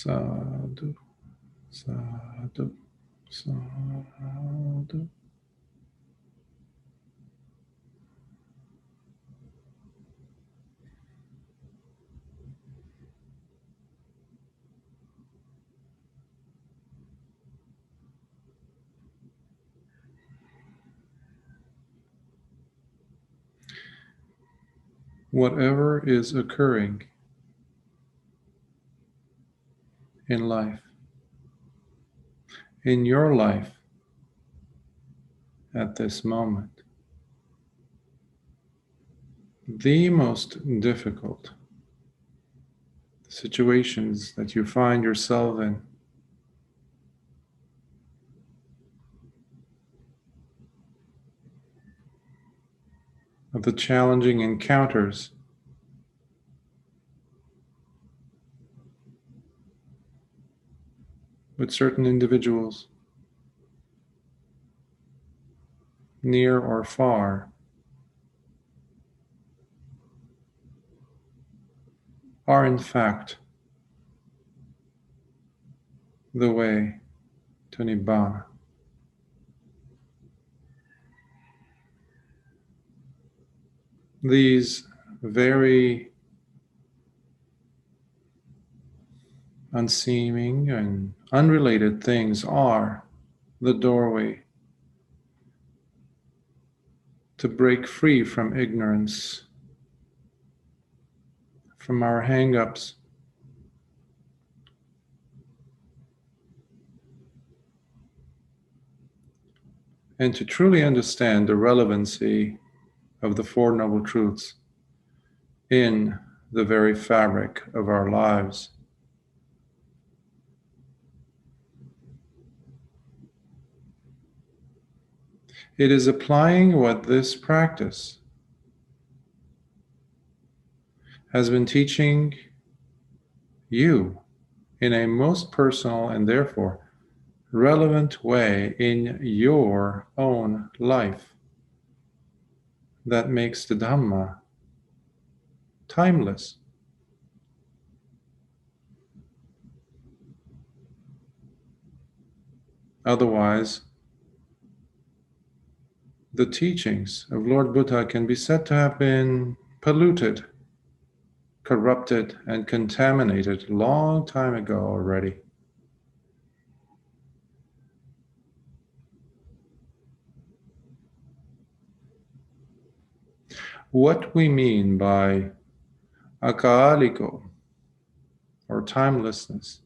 Sadhu, sadhu, sadhu. Whatever is occurring in life, in your life at this moment, the most difficult situations that you find yourself in, of the challenging encounters with certain individuals, near or far, are in fact the way to Nibbāna. These very unseeming and unrelated things are the doorway to break free from ignorance, from our hang-ups, and to truly understand the relevancy of the Four Noble Truths in the very fabric of our lives. It is applying what this practice has been teaching you in a most personal and therefore relevant way in your own life that makes the Dhamma timeless. Otherwise, the teachings of Lord Buddha can be said to have been polluted, corrupted, and contaminated a long time ago already. What we mean by akaliko, or timelessness,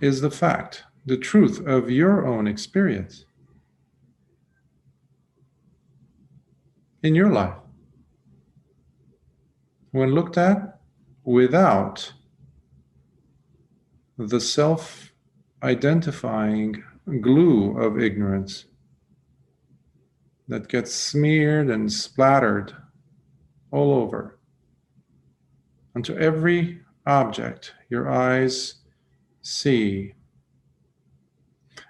is the fact, the truth of your own experience in your life. When looked at without the self-identifying glue of ignorance that gets smeared and splattered all over onto every object your eyes see,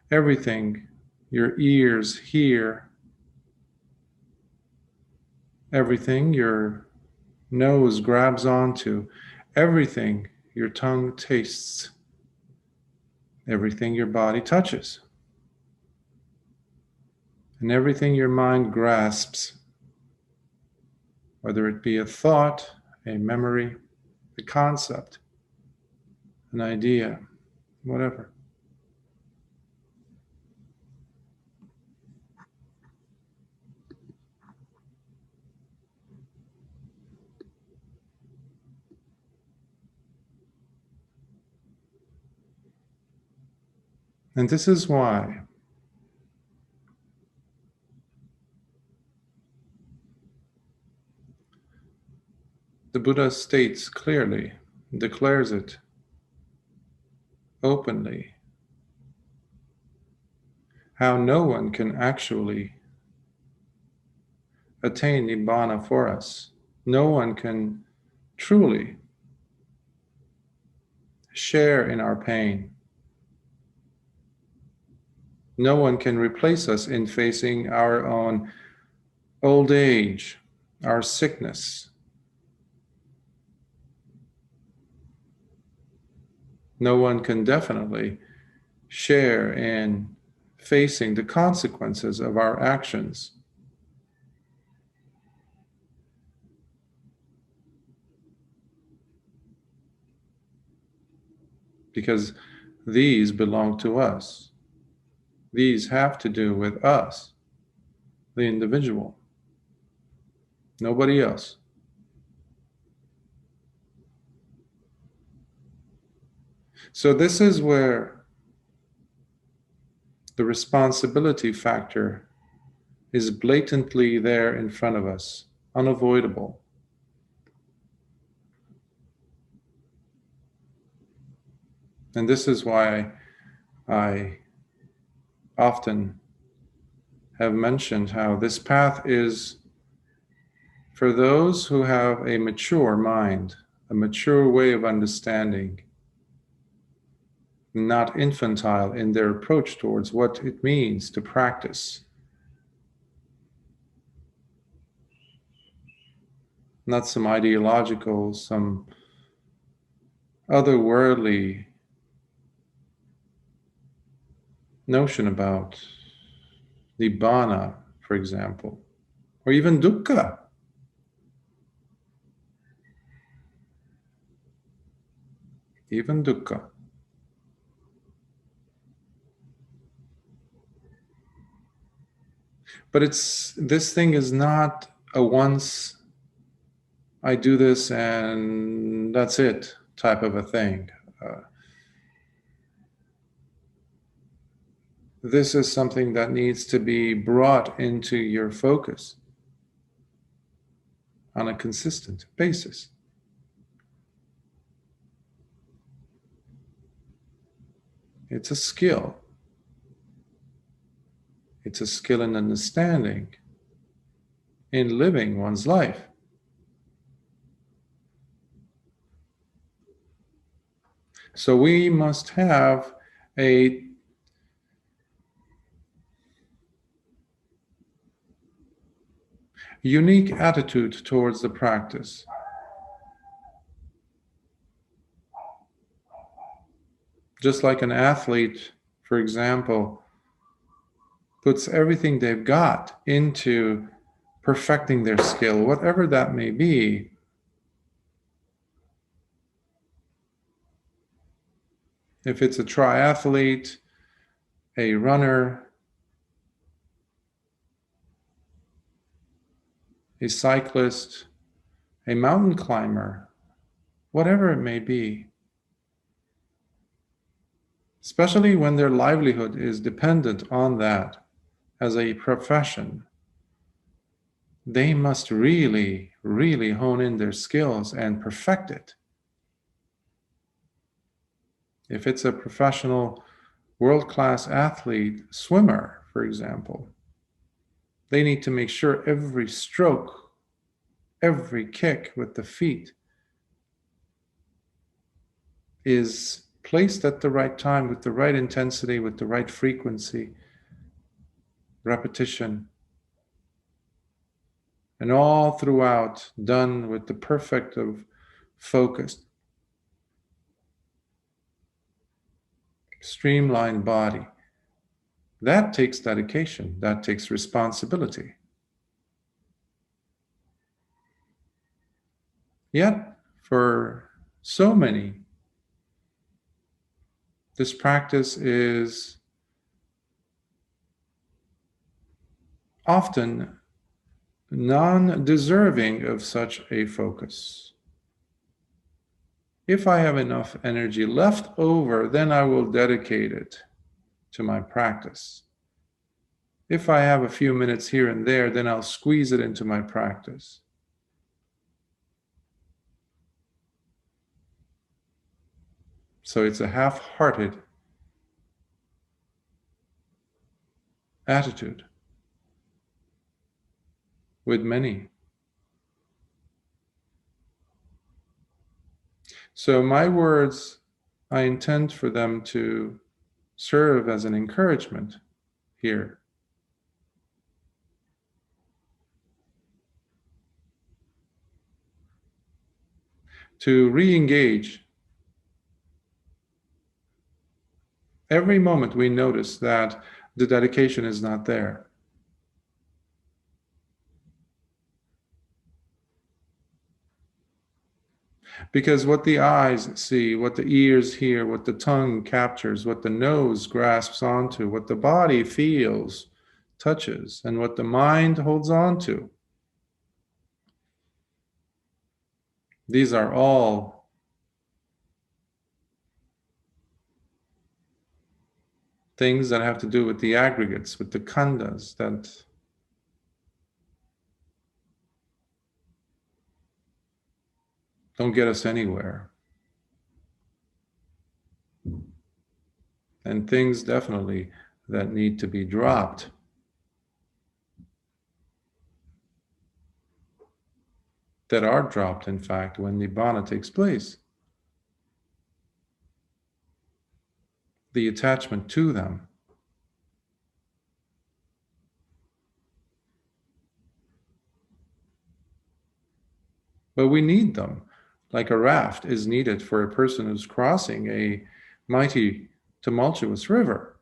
everything your ears hear, everything your nose grabs onto, everything your tongue tastes, everything your body touches, and everything your mind grasps, whether it be a thought, a memory, a concept, an idea, whatever. And this is why the Buddha states clearly, declares it openly, how no one can actually attain Nibbāna for us. No one can truly share in our pain. No one can replace us in facing our own old age, our sickness. No one can definitely share in facing the consequences of our actions. Because these belong to us. These have to do with us, the individual, nobody else. So this is where the responsibility factor is blatantly there in front of us, unavoidable. And this is why I often have mentioned how this path is for those who have a mature mind, a mature way of understanding, not infantile in their approach towards what it means to practice. Not some ideological, some otherworldly notion about Nibbāna, for example, or even Dukkha. Even Dukkha. But this thing is not a once I do this and that's it type of a thing. This is something that needs to be brought into your focus on a consistent basis. It's a skill. It's a skill in understanding, in living one's life. So we must have a unique attitude towards the practice. Just like an athlete, for example, puts everything they've got into perfecting their skill, whatever that may be. If it's a triathlete, a runner, a cyclist, a mountain climber, whatever it may be, especially when their livelihood is dependent on that as a profession, they must really, really hone in their skills and perfect it. If it's a professional, world-class athlete, swimmer, for example, they need to make sure every stroke, every kick with the feet is placed at the right time, with the right intensity, with the right frequency, repetition, and all throughout done with the perfect of focused, streamlined body. That takes dedication, that takes responsibility. Yet, for so many, this practice is often non-deserving of such a focus. If I have enough energy left over, then I will dedicate it to my practice. If I have a few minutes here and there, then I'll squeeze it into my practice. So it's a half-hearted attitude with many. So my words, I intend for them to serve as an encouragement here. to re-engage. Every moment we notice that the dedication is not there. Because what the eyes see, what the ears hear, what the tongue captures, what the nose grasps onto, what the body feels, touches, and what the mind holds on to, these are all things that have to do with the aggregates, with the khandhas, that don't get us anywhere. And things definitely that need to be dropped. That are dropped, in fact, when Nibbāna takes place. The attachment to them. But we need them, like a raft is needed for a person who's crossing a mighty, tumultuous river.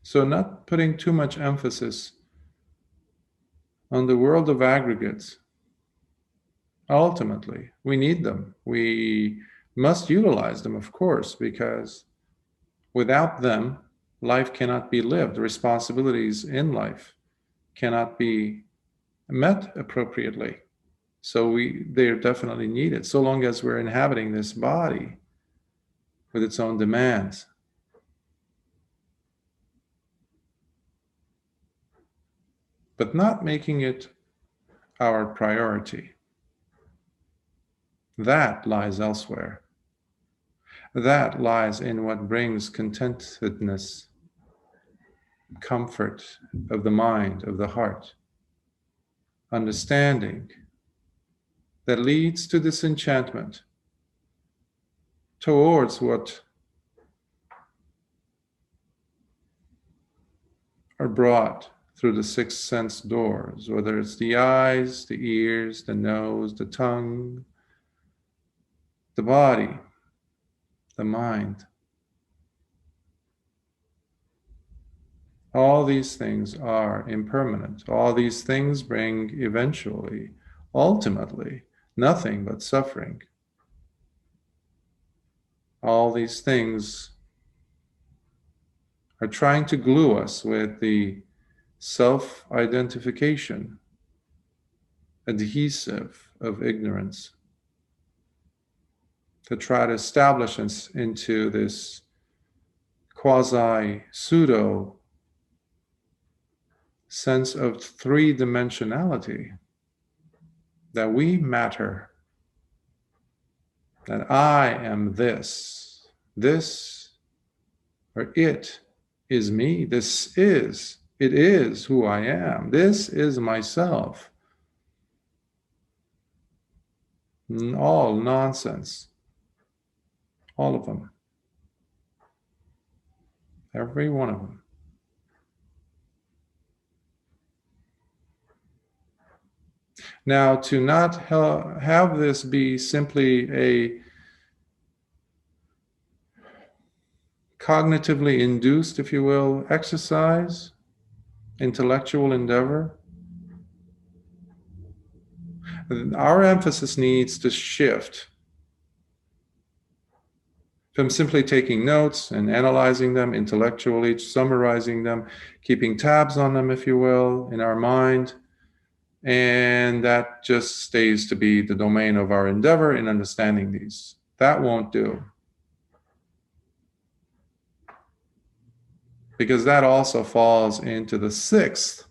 So not putting too much emphasis on the world of aggregates. Ultimately, we need them. We must utilize them, of course, because without them, life cannot be lived. Responsibilities in life cannot be met appropriately. So they're definitely needed, so long as we're inhabiting this body with its own demands. But not making it our priority. That lies elsewhere. That lies in what brings contentedness, comfort of the mind, of the heart, understanding that leads to disenchantment towards what are brought through the six sense doors, whether it's the eyes, the ears, the nose, the tongue, the body, the mind. All these things are impermanent. All these things bring eventually, ultimately, nothing but suffering. All these things are trying to glue us with the self-identification, adhesive of ignorance, to try to establish us into this quasi-pseudo sense of three-dimensionality, that we matter, that I am this or it is me, it is who I am, this is myself. All nonsense, all of them, every one of them. Now, to not have this be simply a cognitively induced, if you will, exercise, intellectual endeavor, our emphasis needs to shift from simply taking notes and analyzing them intellectually, summarizing them, keeping tabs on them, if you will, in our mind. And that just stays to be the domain of our endeavor in understanding these. That won't do. Because that also falls into the sixth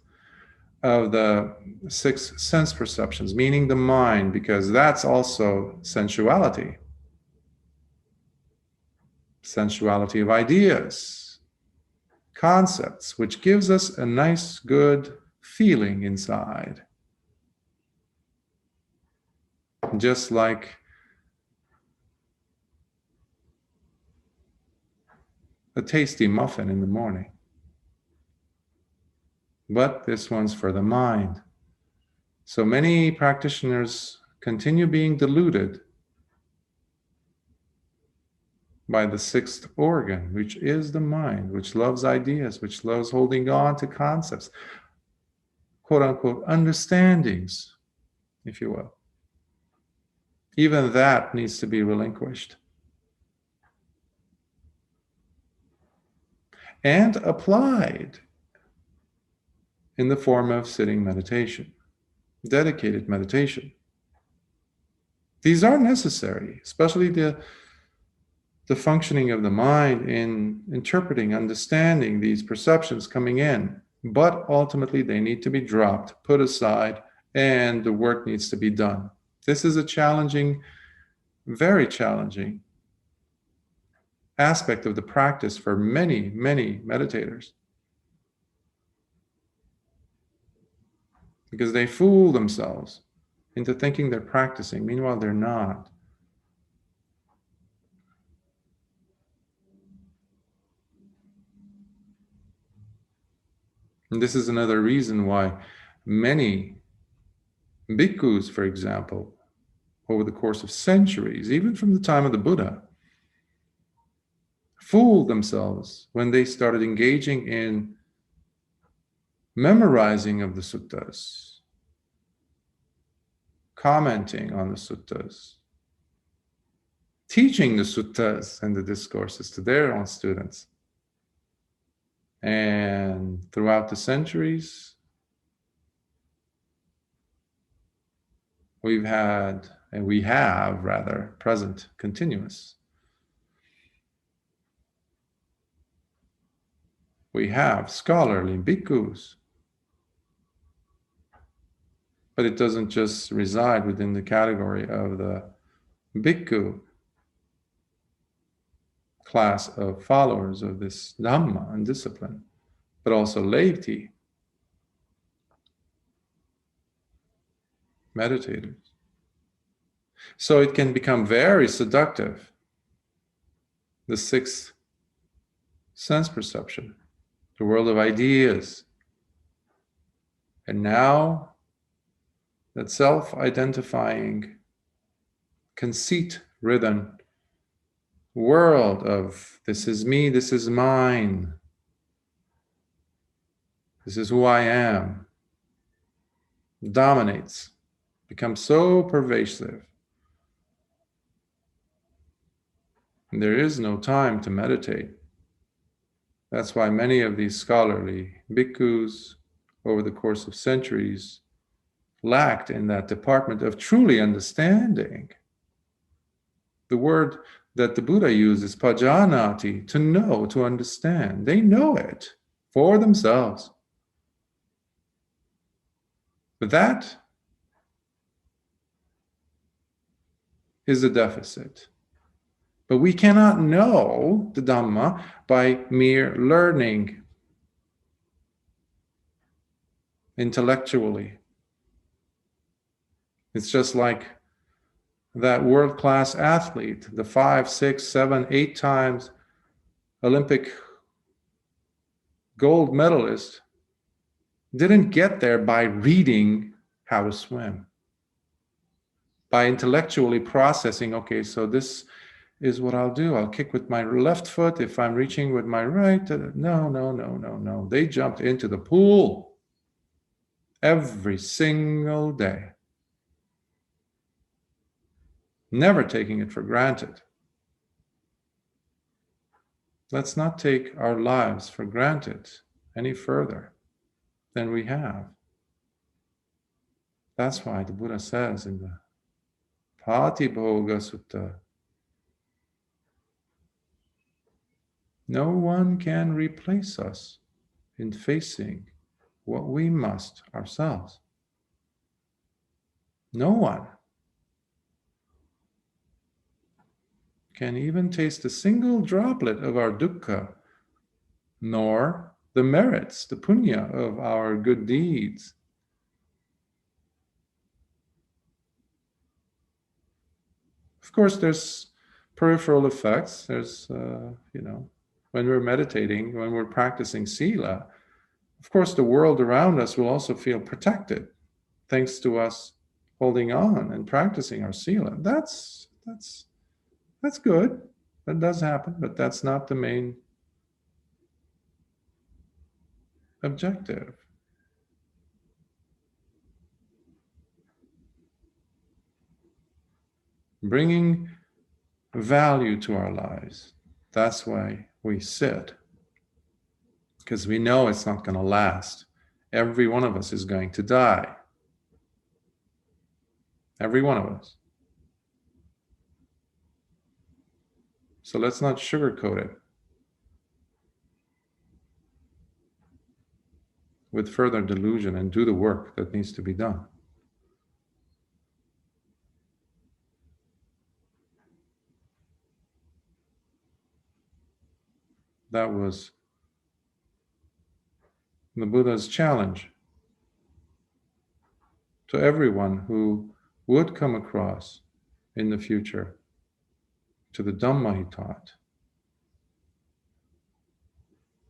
of the six sense perceptions, meaning the mind, because that's also sensuality. Sensuality of ideas, concepts, which gives us a nice, good feeling inside. Just like a tasty muffin in the morning. But this one's for the mind. So many practitioners continue being deluded by the sixth organ, which is the mind, which loves ideas, which loves holding on to concepts, quote unquote, understandings, if you will. Even that needs to be relinquished and applied in the form of sitting meditation, dedicated meditation. These are necessary, especially the functioning of the mind in interpreting, understanding these perceptions coming in. But ultimately, they need to be dropped, put aside, and the work needs to be done. This is a challenging, very challenging aspect of the practice for many, many meditators. Because they fool themselves into thinking they're practicing. Meanwhile, they're not. And this is another reason why many bhikkhus, for example, over the course of centuries, even from the time of the Buddha, fooled themselves when they started engaging in memorizing of the suttas, commenting on the suttas, teaching the suttas and the discourses to their own students. And throughout the centuries, we have present continuous. We have scholarly bhikkhus, but it doesn't just reside within the category of the bhikkhu class of followers of this Dhamma and discipline, but also laity, meditators. So it can become very seductive, the sixth sense perception, the world of ideas. And now that self-identifying, conceit-ridden world of this is me, this is mine, this is who I am, dominates, becomes so pervasive. And there is no time to meditate. That's why many of these scholarly bhikkhus over the course of centuries lacked in that department of truly understanding. The word that the Buddha uses, pajanati, to know, to understand. They know it for themselves. But that is a deficit. But we cannot know the Dhamma by mere learning intellectually. It's just like that world-class athlete, the 5, 6, 7, 8 times Olympic gold medalist, didn't get there by reading how to swim, by intellectually processing, okay, so this is what I'll do. I'll kick with my left foot if I'm reaching with my right. No. They jumped into the pool every single day, never taking it for granted. Let's not take our lives for granted any further than we have. That's why the Buddha says in the Pātibhoga Sutta, no one can replace us in facing what we must ourselves. No one can even taste a single droplet of our dukkha, nor the merits, the punya of our good deeds. Of course, there's peripheral effects. There's, when we're meditating, when we're practicing sila, of course, the world around us will also feel protected, thanks to us holding on and practicing our sila. That's good. That does happen, but that's not the main objective. Bringing value to our lives. That's why we sit. Because we know it's not going to last. Every one of us is going to die. Every one of us. So let's not sugarcoat it with further delusion and do the work that needs to be done. That was the Buddha's challenge to everyone who would come across in the future to the Dhamma he taught.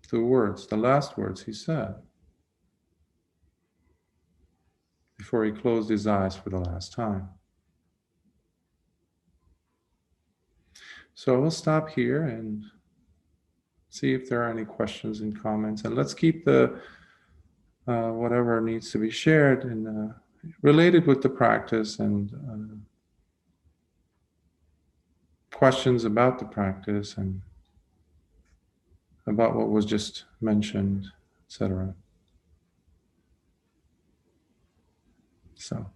The last words he said before he closed his eyes for the last time. So we'll stop here and see if there are any questions and comments, and let's keep the whatever needs to be shared and related with the practice and questions about the practice and about what was just mentioned, etc. So.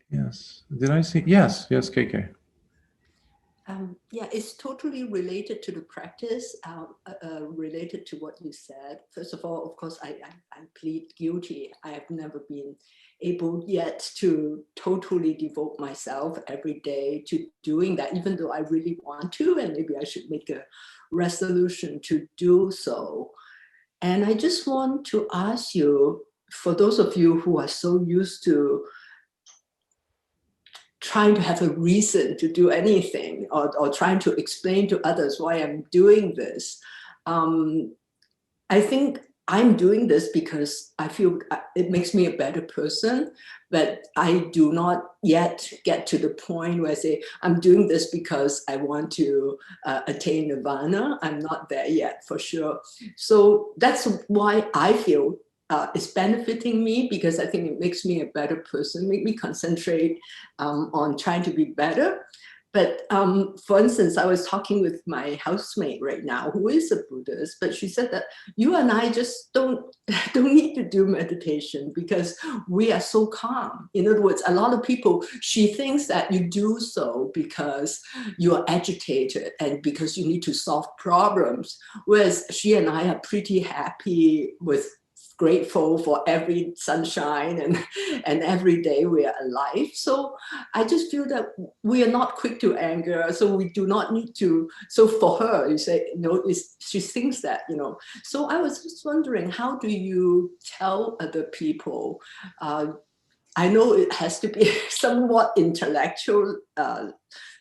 Yes. Did I see? Yes, KK. Yeah, it's totally related to the practice, related to what you said. First of all, of course, I plead guilty. I have never been able yet to totally devote myself every day to doing that, even though I really want to, and maybe I should make a resolution to do so. And I just want to ask you, for those of you who are so used to trying to have a reason to do anything or trying to explain to others why I'm doing this. I think I'm doing this because I feel it makes me a better person, but I do not yet get to the point where I say, I'm doing this because I want to attain Nibbāna. I'm not there yet, for sure. So that's why I feel it's benefiting me, because I think it makes me a better person, make me concentrate on trying to be better. But for instance, I was talking with my housemate right now, who is a Buddhist, but she said that you and I just don't need to do meditation because we are so calm. In other words, a lot of people, she thinks that you do so because you are agitated and because you need to solve problems, whereas she and I are pretty happy with, grateful for every sunshine and every day we are alive. So I just feel that we are not quick to anger, so we do not need to. So for her, you say, you know, she thinks that, you know. So I was just wondering, how do you tell other people? I know it has to be somewhat intellectual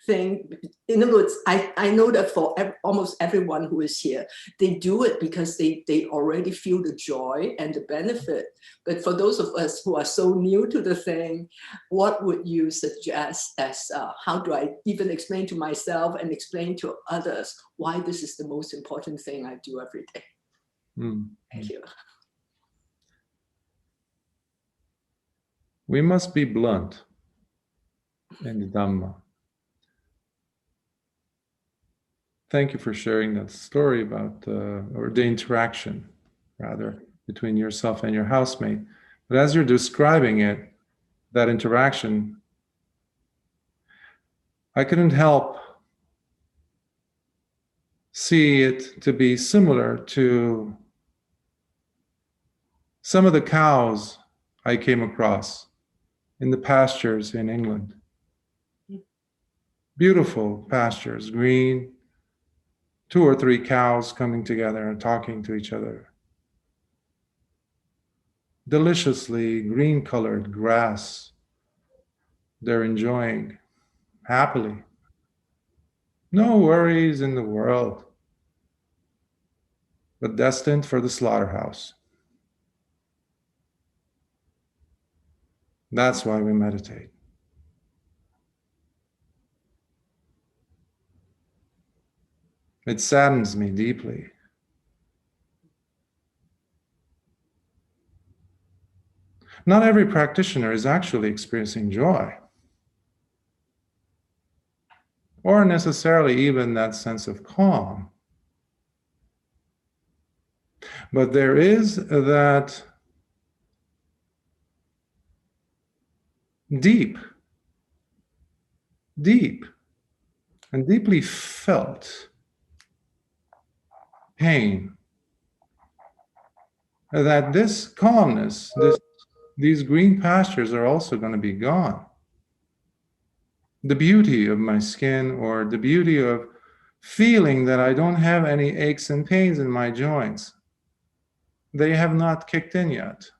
thing. In other words, I know that for almost everyone who is here, they do it because they already feel the joy and the benefit. But for those of us who are so new to the thing, what would you suggest as how do I even explain to myself and explain to others why this is the most important thing I do every day? Thank you. We must be blunt in the Dhamma. Thank you for sharing that story about or the interaction, rather, between yourself and your housemate. But as you're describing it, that interaction, I couldn't help see it to be similar to some of the cows I came across in the pastures in England. Beautiful pastures, green, 2 or 3 cows coming together and talking to each other. Deliciously green-colored grass, they're enjoying happily. No worries in the world, but destined for the slaughterhouse. That's why we meditate. It saddens me deeply. Not every practitioner is actually experiencing joy, or necessarily even that sense of calm. But there is that deep and deeply felt pain that this calmness, these green pastures are also going to be gone. The beauty of my skin, or the beauty of feeling that I don't have any aches and pains in my joints, they have not kicked in yet.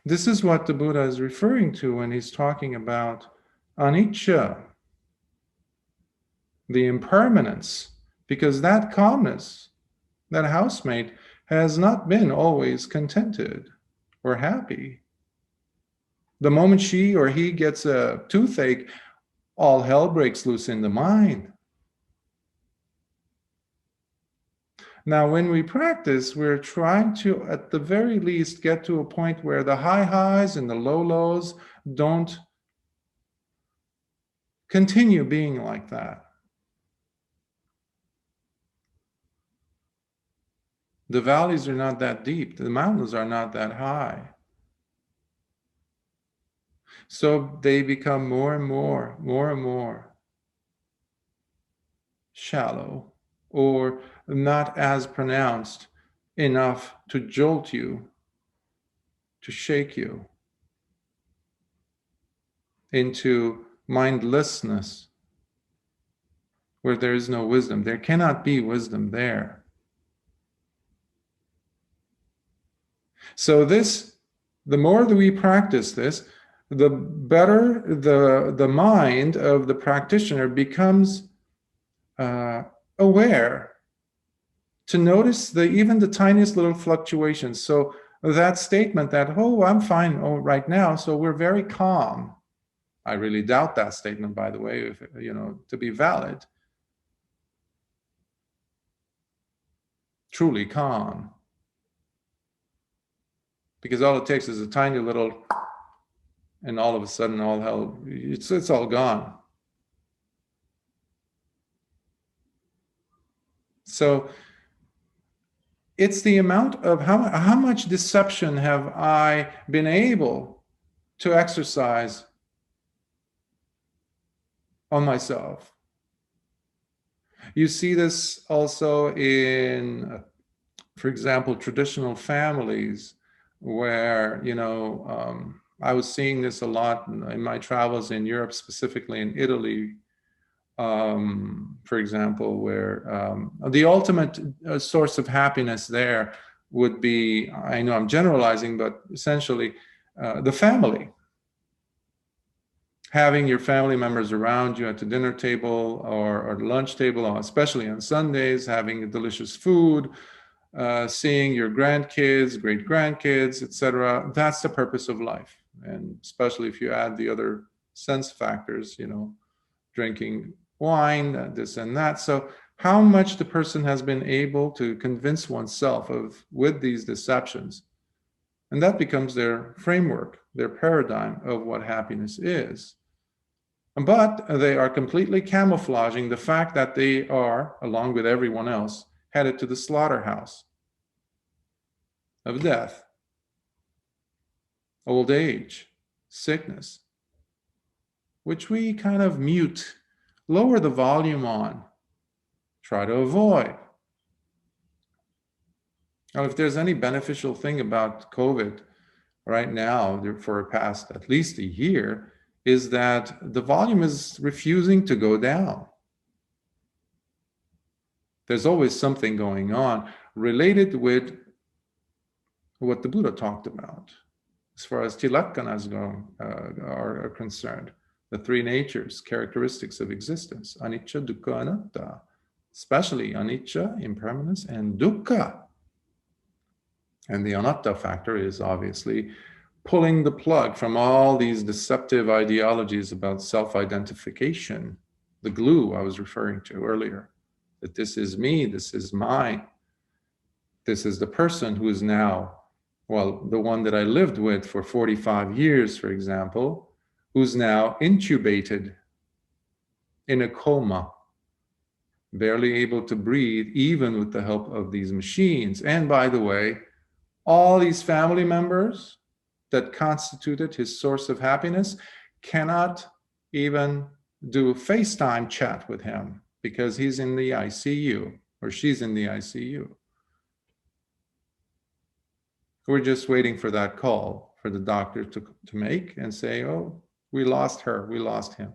This is what the Buddha is referring to when he's talking about anicca, the impermanence, because that calmness, that housemate, has not been always contented or happy. The moment she or he gets a toothache, all hell breaks loose in the mind. Now, when we practice, we're trying to, at the very least, get to a point where the high highs and the low lows don't continue being like that. The valleys are not that deep. The mountains are not that high. So they become more and more shallow, or not as pronounced enough to jolt you, to shake you into mindlessness, where there is no wisdom. There cannot be wisdom there. So the more that we practice this, the better the mind of the practitioner becomes aware to notice even the tiniest little fluctuations. So that statement that, oh, I'm fine right now, so we're very calm. I really doubt that statement, by the way, if, to be valid. Truly calm. Because all it takes is a tiny little, and all of a sudden all hell, it's all gone. So it's the amount of how much deception have I been able to exercise on myself. You see this also in, for example, traditional families, where, I was seeing this a lot in my travels in Europe, specifically in Italy, for example, where the ultimate source of happiness there would be, I know I'm generalizing, but essentially the family. Having your family members around you at the dinner table or the lunch table, especially on Sundays, having delicious food, seeing your grandkids, great-grandkids, etc. That's the purpose of life. And especially if you add the other sense factors, drinking wine, this and that. So how much the person has been able to convince oneself with these deceptions. And that becomes their framework, their paradigm of what happiness is. But they are completely camouflaging the fact that they are, along with everyone else, headed to the slaughterhouse of death, old age, sickness, which we kind of mute, lower the volume on, try to avoid. Now, if there's any beneficial thing about COVID right now, for the past at least a year, is that the volume is refusing to go down. There's always something going on related with what the Buddha talked about. as far as tilakkanas are concerned, the three natures, characteristics of existence, anicca, dukkha, anatta, especially anicca, impermanence, and dukkha. And the anatta factor is obviously pulling the plug from all these deceptive ideologies about self-identification, the glue I was referring to earlier, that this is me, this is mine, this is the person who is now, well, the one that I lived with for 45 years, for example, who's now intubated in a coma, barely able to breathe, even with the help of these machines. And by the way, all these family members that constituted his source of happiness cannot even do a FaceTime chat with him because he's in the ICU or she's in the ICU. We're just waiting for that call for the doctor to make and say, oh, we lost her, we lost him.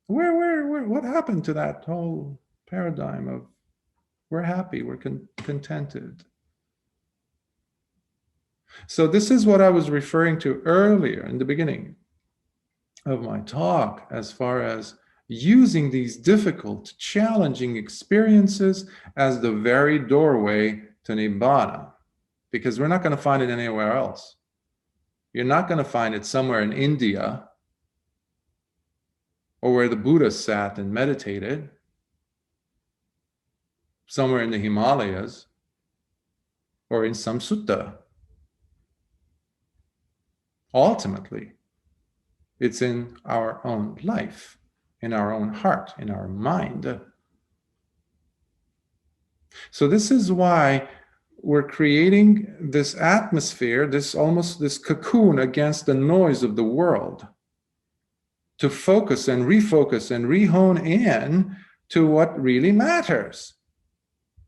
What happened to that whole paradigm of we're happy, we're contented? So this is what I was referring to earlier in the beginning of my talk, as far as using these difficult, challenging experiences as the very doorway to Nibbāna, because we're not going to find it anywhere else. You're not going to find it somewhere in India or where the Buddha sat and meditated, somewhere in the Himalayas or in some sutta. Ultimately, it's in our own life, in our own heart, in our mind. So this is why we're creating this atmosphere, this cocoon against the noise of the world, to focus and refocus and rehone in to what really matters,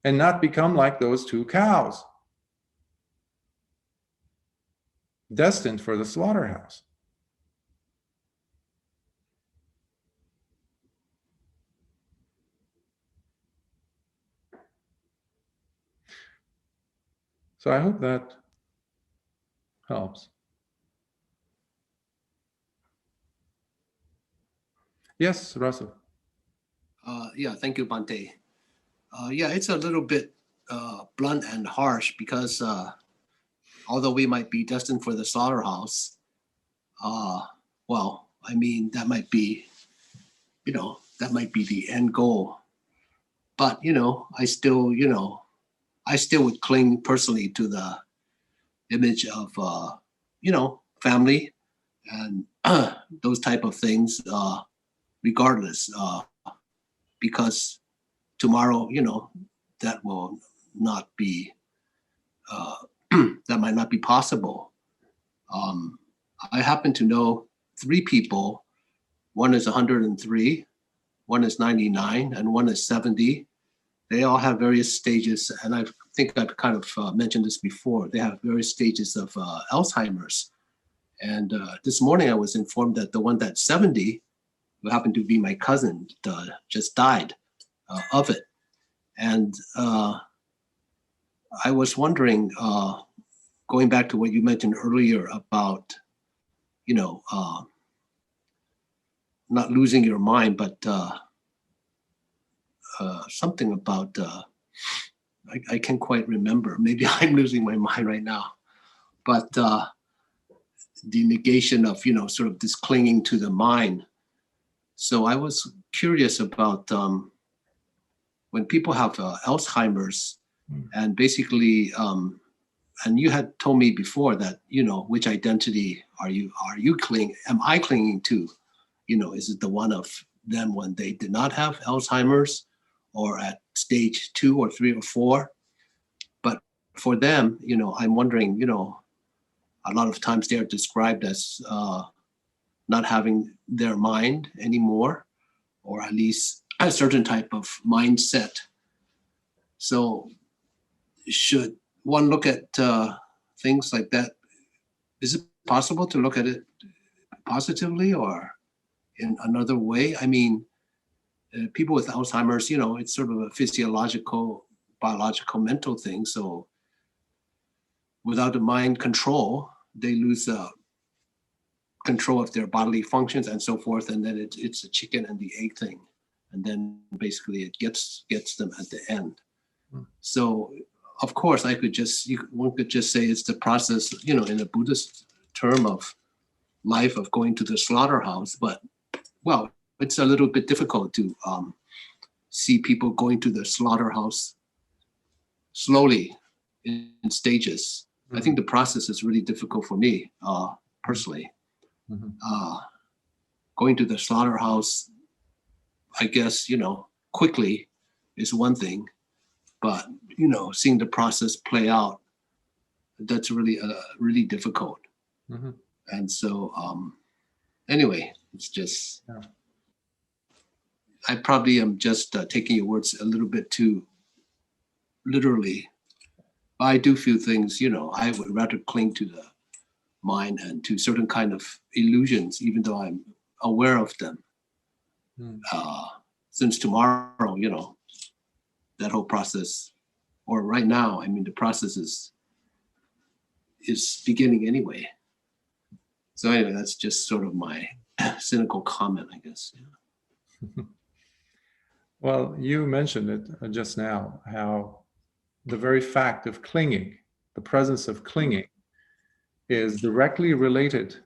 and not become like those two cows, destined for the slaughterhouse. So I hope that helps. Yes, Russell. Yeah, thank you, Bhante. Yeah, it's a little bit blunt and harsh because although we might be destined for the slaughterhouse, well, I mean, that might be, that might be the end goal. But, I still would cling personally to the image of, family and those type of things, regardless, because tomorrow, that will not be, that might not be possible. I happen to know 3 people. One is 103, one is 99, and one is 70. They all have various stages, and I think I've kind of mentioned this before. They have various stages of Alzheimer's. And this morning I was informed that the one that's 70, who happened to be my cousin, just died of it. And I was wondering, going back to what you mentioned earlier about, not losing your mind, but something about, I can't quite remember. Maybe I'm losing my mind right now. But the negation of, sort of this clinging to the mind. So I was curious about when people have Alzheimer's, and basically, and you had told me before that, which identity are you am I clinging to? Is it the one of them when they did not have Alzheimer's, or at stage 2 or 3 or 4? But for them, I'm wondering, a lot of times they are described as not having their mind anymore, or at least a certain type of mindset. So should one look at things like that? Is it possible to look at it positively or in another way? I mean, people with Alzheimer's, it's sort of a physiological, biological, mental thing. So without the mind control, they lose control of their bodily functions and so forth, and then it's a chicken and the egg thing, and then basically it gets them at the end. So of course one could just say it's the process, in a Buddhist term of life of going to the slaughterhouse, but well, it's a little bit difficult to see people going to the slaughterhouse slowly in stages. I think the process is really difficult for me personally. Going to the slaughterhouse, I guess, quickly is one thing, but seeing the process play out, that's really difficult. And so anyway, it's just I probably am just taking your words a little bit too literally. I do feel things, I would rather cling to the mind and to certain kind of illusions, even though I'm aware of them. Since tomorrow, that whole process, or right now, the process is beginning anyway. So anyway, that's just sort of my cynical comment, I guess. Well, you mentioned it just now, how the very fact of clinging, the presence of clinging, is directly related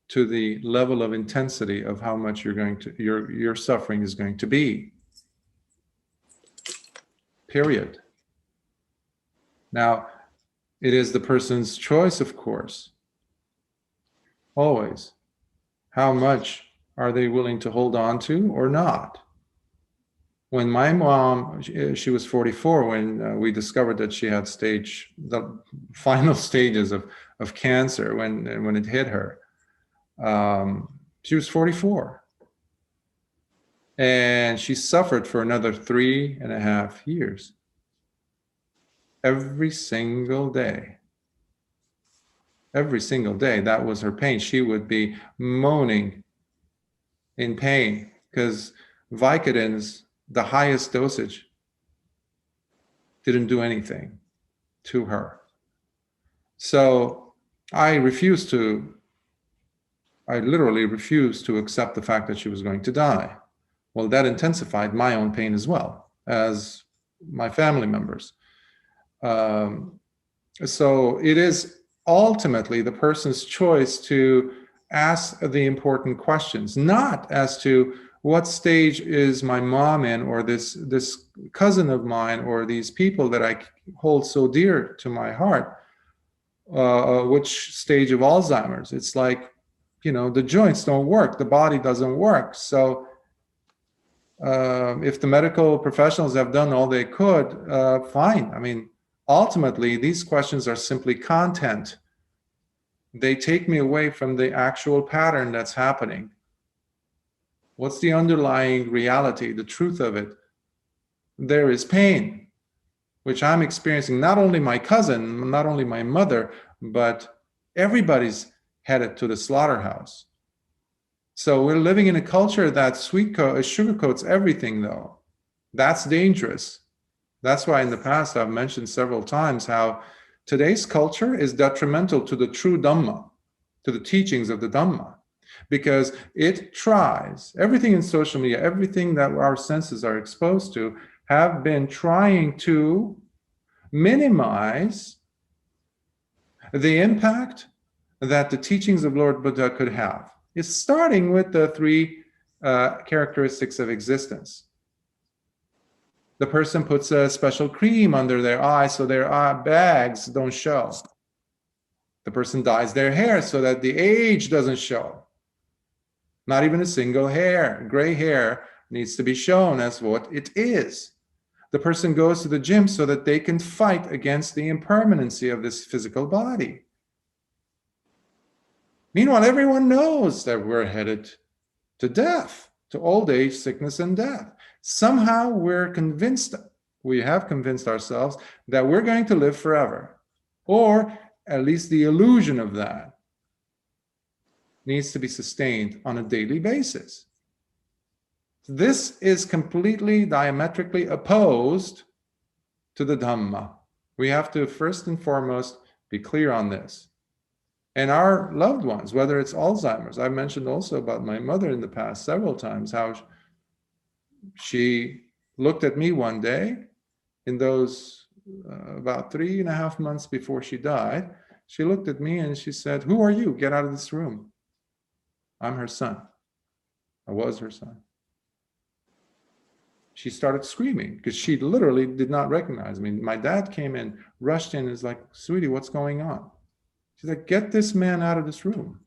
to the level of intensity of how much your suffering is going to be. Period. Now, it is the person's choice, of course, always. How much are they willing to hold on to or not? When my mom, she was 44 when we discovered that she had the final stages of cancer when it hit her. She was 44. And she suffered for another 3.5 years. Every single day, that was her pain. She would be moaning in pain because Vicodins, the highest dosage, didn't do anything to her. So I literally refused to accept the fact that she was going to die. Well, that intensified my own pain as well as my family members. So it is ultimately the person's choice to ask the important questions, not as to what stage is my mom in, or this cousin of mine, or these people that I hold so dear to my heart, which stage of Alzheimer's. It's like, the joints don't work, the body doesn't work. So if the medical professionals have done all they could, fine. Ultimately, these questions are simply content. They take me away from the actual pattern that's happening. What's the underlying reality, the truth of it? There is pain, which I'm experiencing. Not only my cousin, not only my mother, but everybody's headed to the slaughterhouse. So we're living in a culture that sugarcoats everything, though. That's dangerous. That's why in the past I've mentioned several times how today's culture is detrimental to the true Dhamma, to the teachings of the Dhamma, because it tries, everything in social media, everything that our senses are exposed to, have been trying to minimize the impact that the teachings of Lord Buddha could have. It's starting with the 3 characteristics of existence. The person puts a special cream under their eyes so their bags don't show. The person dyes their hair so that the age doesn't show. Not even a single hair. Gray hair needs to be shown as what it is. The person goes to the gym so that they can fight against the impermanency of this physical body. Meanwhile, everyone knows that we're headed to death, to old age, sickness, and death. Somehow we have convinced ourselves that we're going to live forever, or at least the illusion of that needs to be sustained on a daily basis. This is completely diametrically opposed to the Dhamma. We have to first and foremost be clear on this. And our loved ones, whether it's Alzheimer's. I've mentioned also about my mother in the past several times, how she looked at me one day in those about 3.5 months before she died. She looked at me and she said, "Who are you? Get out of this room." I'm her son. I was her son. She started screaming because she literally did not recognize me. My dad came in, rushed in, and is like, "Sweetie, what's going on?" She's like, "Get this man out of this room."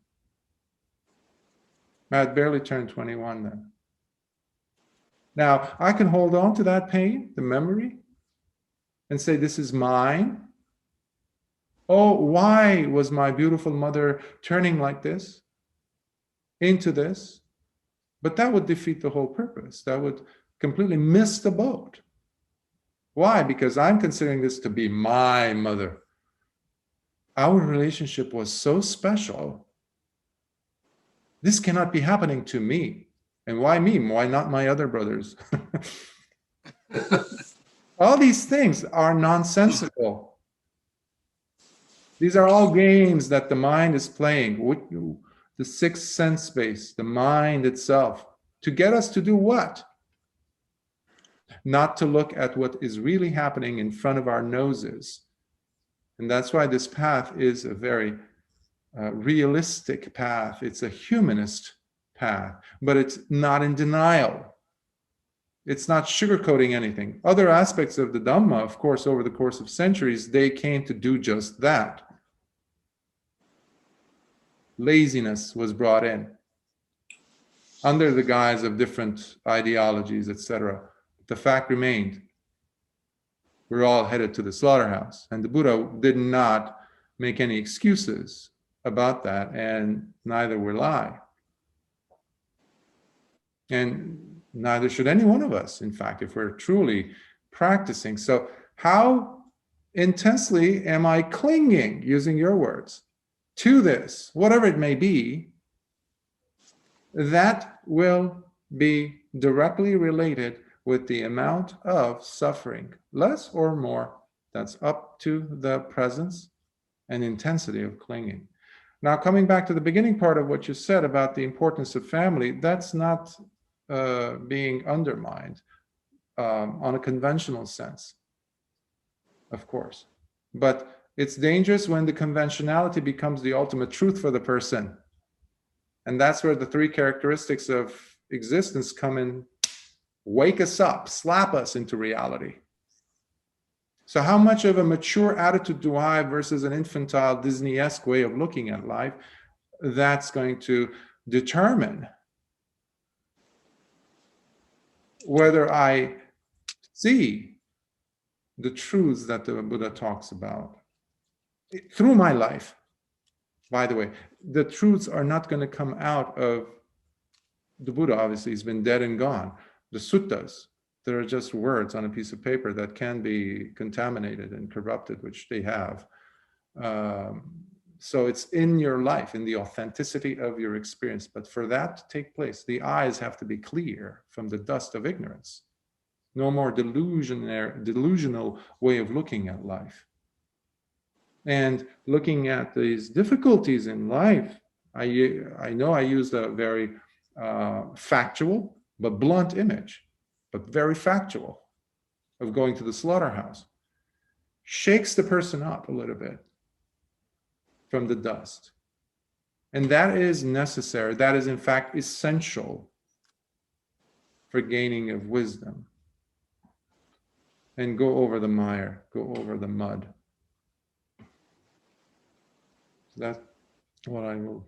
I had barely turned 21 then. Now, I can hold on to that pain, the memory, and say, "This is mine." Oh, why was my beautiful mother turning like this into this? But that would defeat the whole purpose. That would completely miss the boat. Why? Because I'm considering this to be my mother. Our relationship was so special. This cannot be happening to me. And why me? Why not my other brothers? All these things are nonsensical. These are all games that the mind is playing with you, the sixth sense space, the mind itself, to get us to do what? Not to look at what is really happening in front of our noses. And that's why this path is a very realistic path. It's a humanist path, but it's not in denial. It's not sugarcoating anything. Other aspects of the Dhamma, of course, over the course of centuries, they came to do just that. Laziness was brought in under the guise of different ideologies, etc. The fact remained, we're all headed to the slaughterhouse. And the Buddha did not make any excuses about that, and neither will I. And neither should any one of us, in fact, if we're truly practicing. So how intensely am I clinging, using your words, to this, whatever it may be, that will be directly related with the amount of suffering, less or more. That's up to the presence and intensity of clinging. Now, coming back to the beginning part of what you said about the importance of family, that's not being undermined on a conventional sense, of course. But it's dangerous when the conventionality becomes the ultimate truth for the person. And that's where the three characteristics of existence come in, wake us up, slap us into reality. So how much of a mature attitude do I have versus an infantile Disney-esque way of looking at life? That's going to determine whether I see the truths that the Buddha talks about through my life. By the way, the truths are not going to come out of the Buddha. Obviously, he's been dead and gone. The suttas, they're just words on a piece of paper that can be contaminated and corrupted, which they have. So it's in your life, in the authenticity of your experience. But for that to take place, the eyes have to be clear from the dust of ignorance. No more delusional way of looking at life. And looking at these difficulties in life, I know I used a very factual but blunt image, but very factual, of going to the slaughterhouse. Shakes the person up a little bit from the dust. And that is necessary. That is, in fact, essential for gaining of wisdom. And go over the mire, go over the mud. That's what I will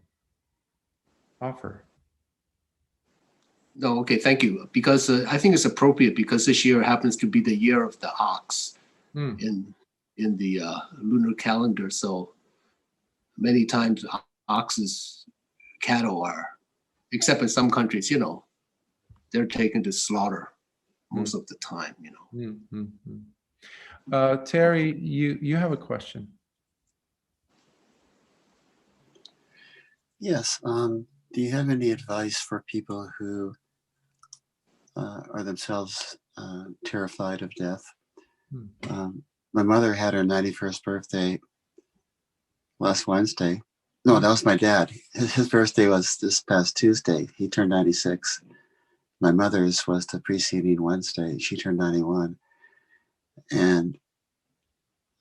offer. No, okay, thank you. Because I think it's appropriate because this year happens to be the year of the ox in the lunar calendar. So many times oxes, cattle are, except in some countries, you know, they're taken to slaughter most of the time, you know. Terry, you have a question. Yes. Do you have any advice for people who are themselves terrified of death? My mother had her 91st birthday last Wednesday, No, that was my dad. His birthday was this past Tuesday. He turned 96. My mother's was the preceding Wednesday. She turned 91. And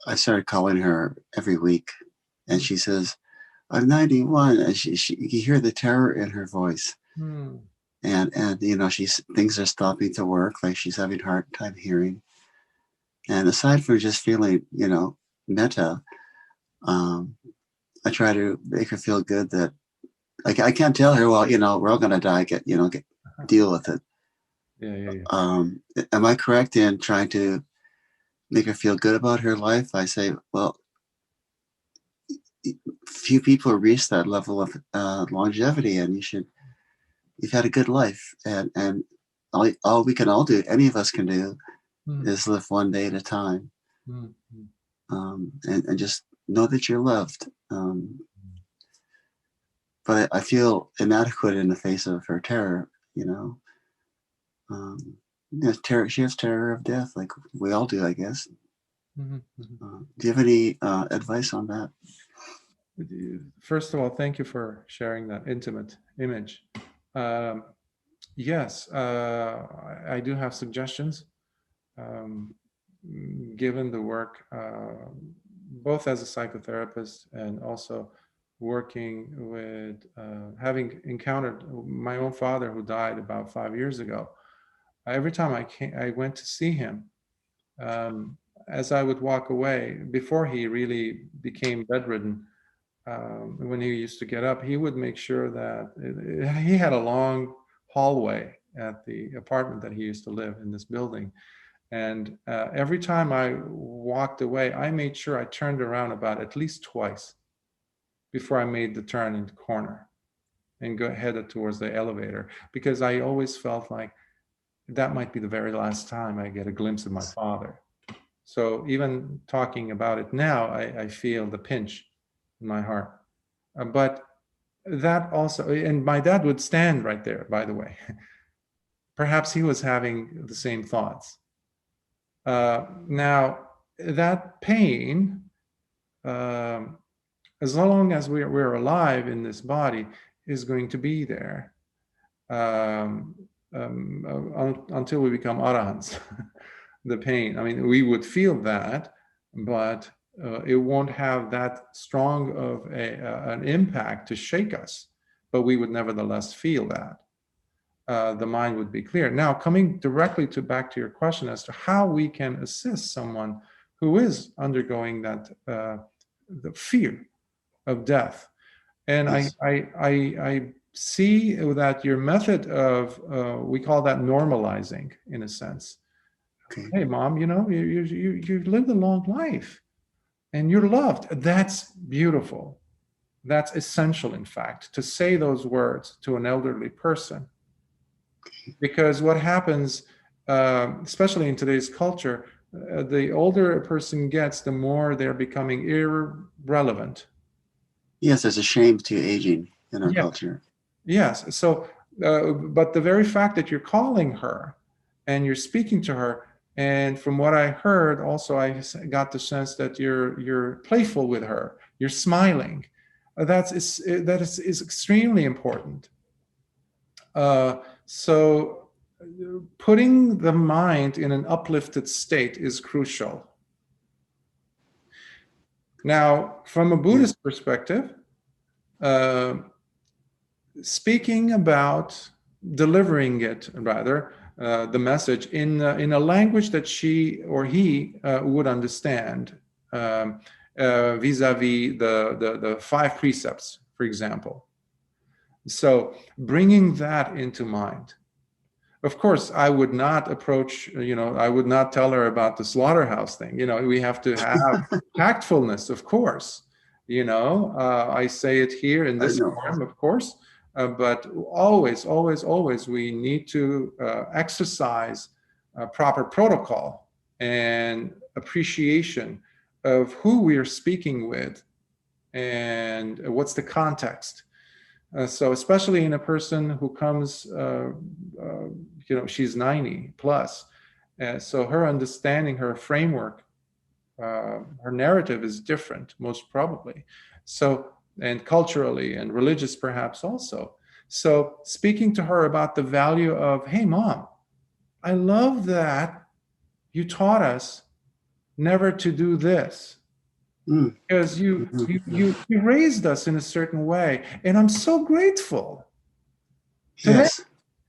I started calling her every week. And she says, I'm 91. And you hear the terror in her voice. Hmm. And you know, things are stopping to work, like she's having a hard time hearing. And aside from just feeling, you know, metta, I try to make her feel good that, like, I can't tell her, well, you know, we're all going to die, deal with it. Yeah. Am I correct in trying to make her feel good about her life? I say, well, few people reach that level of longevity, and you've had a good life, and all we can all do, any of us can do, is live one day at a time, and just know that you're loved. But I feel inadequate in the face of her terror, you know. Terror. She has terror of death, like we all do, I guess. Do you have any advice on that? First of all, thank you for sharing that intimate image. Yes, I do have suggestions. Given the work, both as a psychotherapist and also working with, having encountered my own father who died about 5 years ago, every time I went to see him, as I would walk away, before he really became bedridden, when he used to get up, he would make sure that he had a long hallway at the apartment that he used to live in, this building. And every time I walked away, I made sure I turned around about at least twice before I made the turn in the corner and headed towards the elevator, because I always felt like that might be the very last time I get a glimpse of my father. So even talking about it now, I feel the pinch in my heart. But that also, and my dad would stand right there, by the way. Perhaps he was having the same thoughts. Now, that pain, as long as we're alive in this body, is going to be there until we become arahants. The pain, I mean, we would feel that, but it won't have that strong of an impact to shake us, but we would nevertheless feel that. The mind would be clear. Now, coming directly back to your question as to how we can assist someone who is undergoing that, the fear of death. And Yes. I see that your method of, we call that normalizing, in a sense. Okay. Hey, Mom, you know, you lived a long life and you're loved. That's beautiful. That's essential, in fact, to say those words to an elderly person. Because what happens, especially in today's culture, the older a person gets, the more they're becoming irrelevant. Yes, there's a shame to aging in our culture. Yes. So, but the very fact that you're calling her and you're speaking to her, and from what I heard, also I got the sense that you're playful with her, you're smiling. That is extremely important. So putting the mind in an uplifted state is crucial. Now, from a Buddhist perspective, speaking about, delivering it rather, the message in a language that she or he would understand, vis-a-vis the 5 precepts, for example. So bringing that into mind. Of course, I would not approach, I would not tell her about the slaughterhouse thing. We have to have tactfulness, of course. I say it here in this form, of course, but always, we need to exercise proper protocol and appreciation of who we are speaking with and what's the context. So especially in a person who comes, she's 90 plus. So her understanding, her framework, her narrative is different, most probably. So and culturally and religious perhaps also. So speaking to her about the value of, hey, Mom, I love that you taught us never to do this. Because you raised us in a certain way. And I'm so grateful. Today, Yes.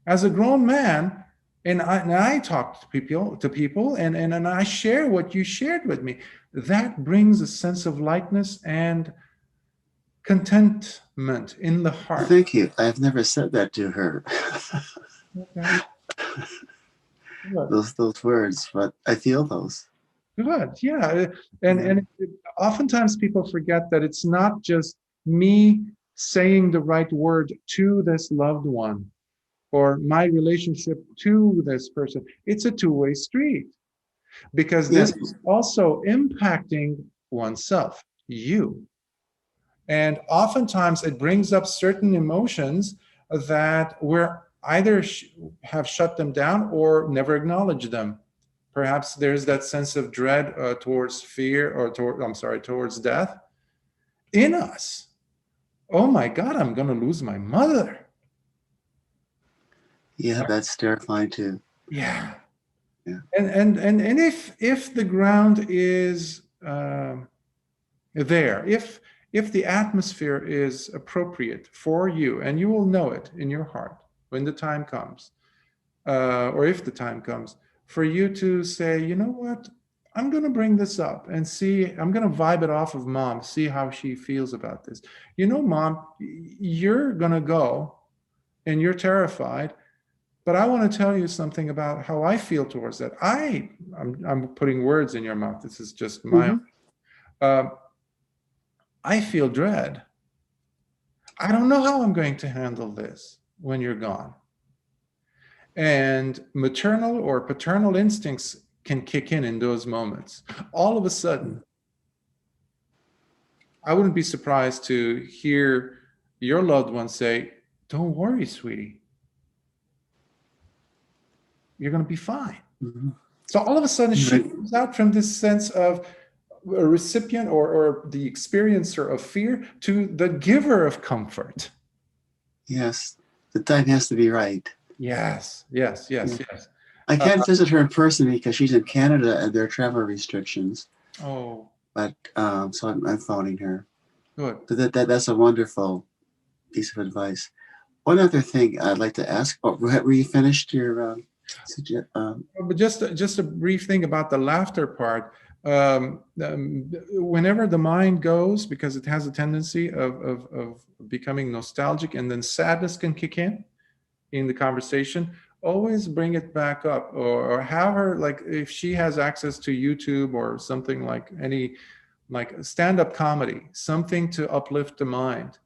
as a grown man, and I talk to people, and I share what you shared with me. That brings a sense of lightness and contentment in the heart. Thank you. I've never said that to her. Okay. those words, but I feel those. Good, yeah. And oftentimes people forget that it's not just me saying the right word to this loved one or my relationship to this person. It's a two-way street, because this Yes. is also impacting oneself, you. And oftentimes it brings up certain emotions that we're either have shut them down or never acknowledged them. Perhaps there's that sense of dread towards fear, or towards death in us. Oh my God, I'm going to lose my mother. Yeah, that's terrifying too. Yeah. Yeah. And if the ground is there, if the atmosphere is appropriate for you, and you will know it in your heart when the time comes, or if the time comes, for you to say, you know what, I'm going to bring this up and see, I'm going to vibe it off of Mom, see how she feels about this. You know, Mom, you're going to go and you're terrified, but I want to tell you something about how I feel towards that. I'm putting words in your mouth. This is just my I feel dread. I don't know how I'm going to handle this when you're gone. And maternal or paternal instincts can kick in those moments. All of a sudden, I wouldn't be surprised to hear your loved one say, don't worry, sweetie. You're going to be fine. So all of a sudden, she comes out from this sense of a recipient or the experiencer of fear to the giver of comfort. Yes, the time has to be right. Yes. I can't visit her in person because she's in Canada and there are travel restrictions. Oh. But so I'm phoning her. Good. But that's a wonderful piece of advice. One other thing I'd like to ask. Oh, were you finished your? But just a brief thing about the laughter part. Whenever the mind goes, because it has a tendency of becoming nostalgic, and then sadness can kick in the conversation, always bring it back up, or have her, like, if she has access to YouTube or something, like any like stand-up comedy, something to uplift the mind,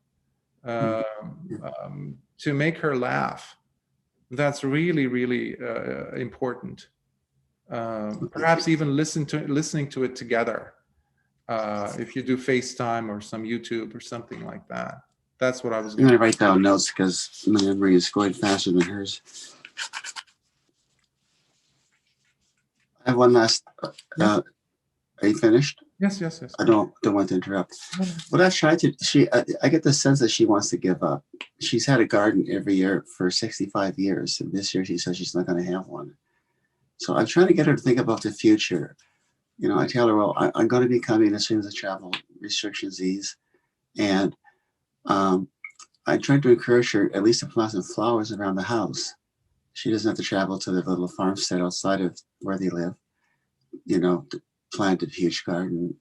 to make her laugh. That's really, really important. Perhaps even listening to it together. If you do FaceTime or some YouTube or something like that. That's what I was going to write down notes because my memory is going faster than hers. I have one last. Are you finished? Yes. I don't want to interrupt. What I've tried to, I get the sense that she wants to give up. She's had a garden every year for 65 years. And this year she says she's not going to have one. So I'm trying to get her to think about the future. You know, I tell her, well, I'm going to be coming as soon as the travel restrictions ease. And I tried to encourage her at least to plant some flowers around the house. She doesn't have to travel to the little farmstead outside of where they live, you know, to plant a huge garden.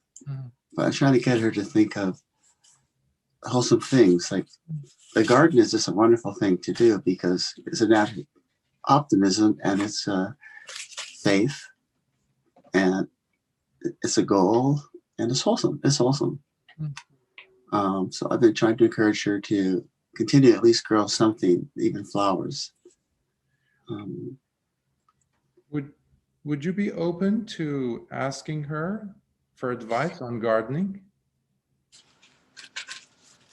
But I'm trying to get her to think of wholesome things. Like the garden is just a wonderful thing to do because it's a natural optimism, and it's faith, and it's a goal, and it's wholesome. So I've been trying to encourage her to continue to at least grow something, even flowers. Would you be open to asking her for advice on gardening?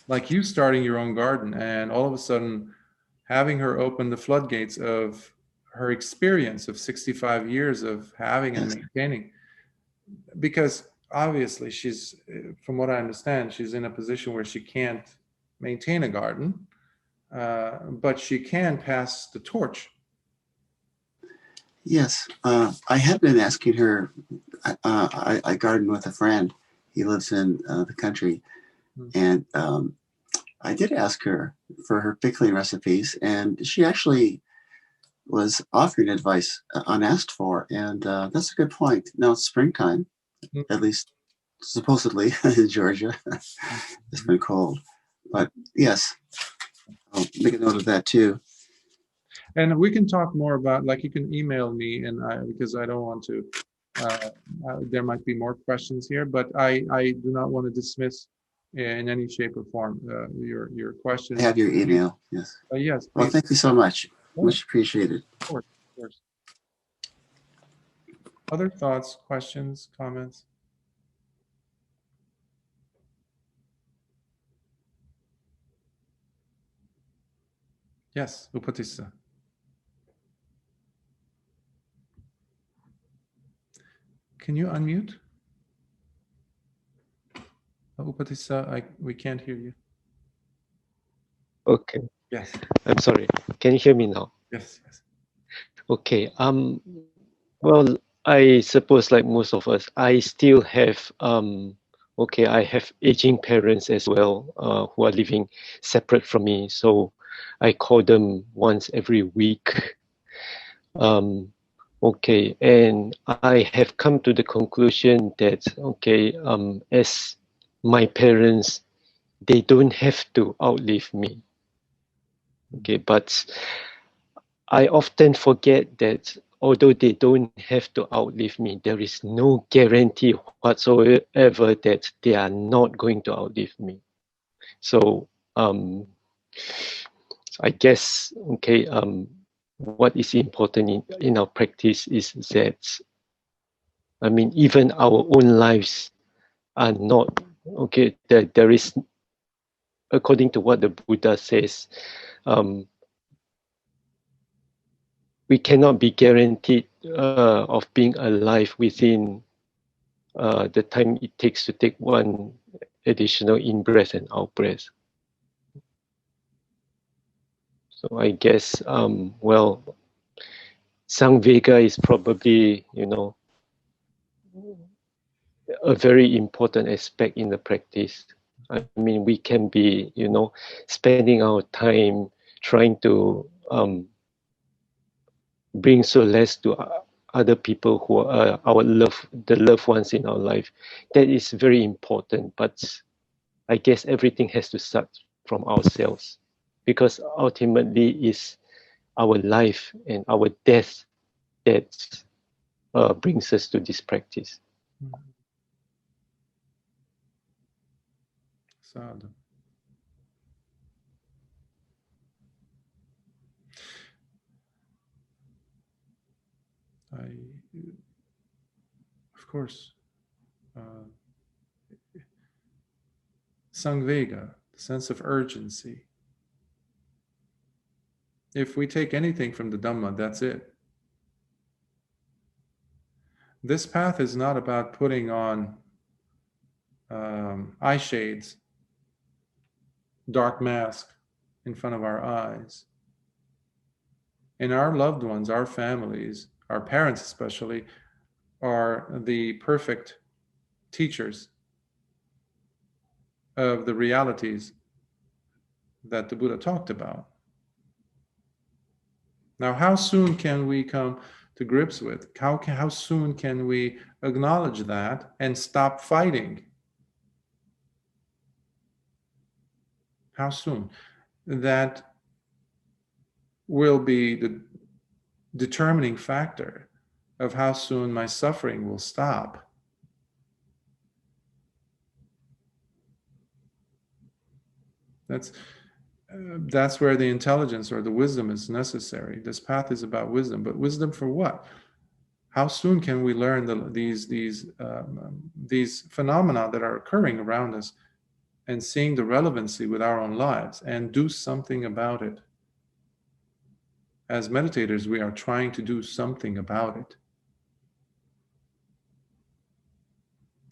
Like you starting your own garden and all of a sudden having her open the floodgates of her experience of 65 years of having and maintaining. Because obviously she's, from what I understand, she's in a position where she can't maintain a garden, but she can pass the torch. Yes, I had been asking her. I garden with a friend. He lives in the country, and I did ask her for her pickling recipes, and she actually was offering advice unasked for, and that's a good point. Now it's springtime, at least supposedly in Georgia. It's been cold, but yes, I'll make a note of that too. And we can talk more about, like, you can email me, and because I don't want to, there might be more questions here, but I do not want to dismiss in any shape or form your questions. I have your email, yes. Yes, well, please. thank you so much. Oh. Much appreciated. Of course, of course. Other thoughts, questions, comments? Yes, Upatissa. Can you unmute? Upatissa, we can't hear you. Okay. Yes. I'm sorry. Can you hear me now? Yes. Yes. Okay. Well, I suppose like most of us, I still have okay, I have aging parents as well, who are living separate from me. So I call them once every week. Okay, and I have come to the conclusion that okay, as my parents, they don't have to outlive me. Okay, but I often forget that although they don't have to outlive me, there is no guarantee whatsoever that they are not going to outlive me. So I guess okay, what is important in our practice is that, I mean, even our own lives are not okay. There is, according to what the Buddha says, we cannot be guaranteed of being alive within the time it takes to take one additional in-breath and out-breath. So I guess, well, Samvega is probably, you know, a very important aspect in the practice. I mean, we can be, you know, spending our time trying to bring solace to other people who are the loved ones in our life. That is very important, but I guess everything has to start from ourselves, because ultimately it's our life and our death that brings us to this practice. Sadhu. Of course, Samvega, the sense of urgency. If we take anything from the Dhamma, that's it. This path is not about putting on eye shades, dark mask in front of our eyes. And our loved ones, our families, our parents especially, are the perfect teachers of the realities that the Buddha talked about. Now, how soon can we come to grips with? How soon can we acknowledge that and stop fighting? How soon? That will be the determining factor of how soon my suffering will stop. That's where the intelligence or the wisdom is necessary. This path is about wisdom, but wisdom for what? How soon can we learn these phenomena that are occurring around us and seeing the relevancy with our own lives and do something about it? As meditators, we are trying to do something about it.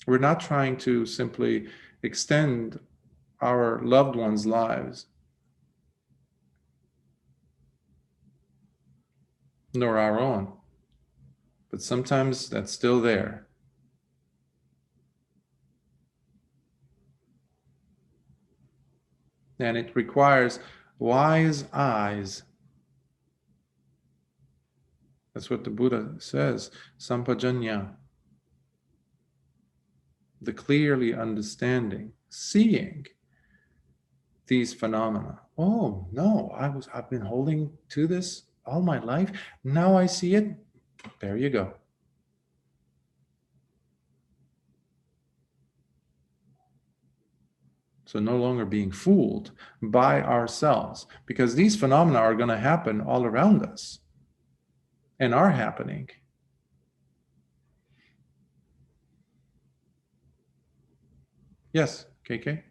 We're not trying to simply extend our loved ones' lives, nor our own. But sometimes that's still there. And it requires wise eyes. That's what the Buddha says, sampajanya. The clearly understanding, seeing these phenomena. Oh no, I've been holding to this all my life. Now I see it. There you go. So no longer being fooled by ourselves, because these phenomena are going to happen all around us and are happening. Yes, KK?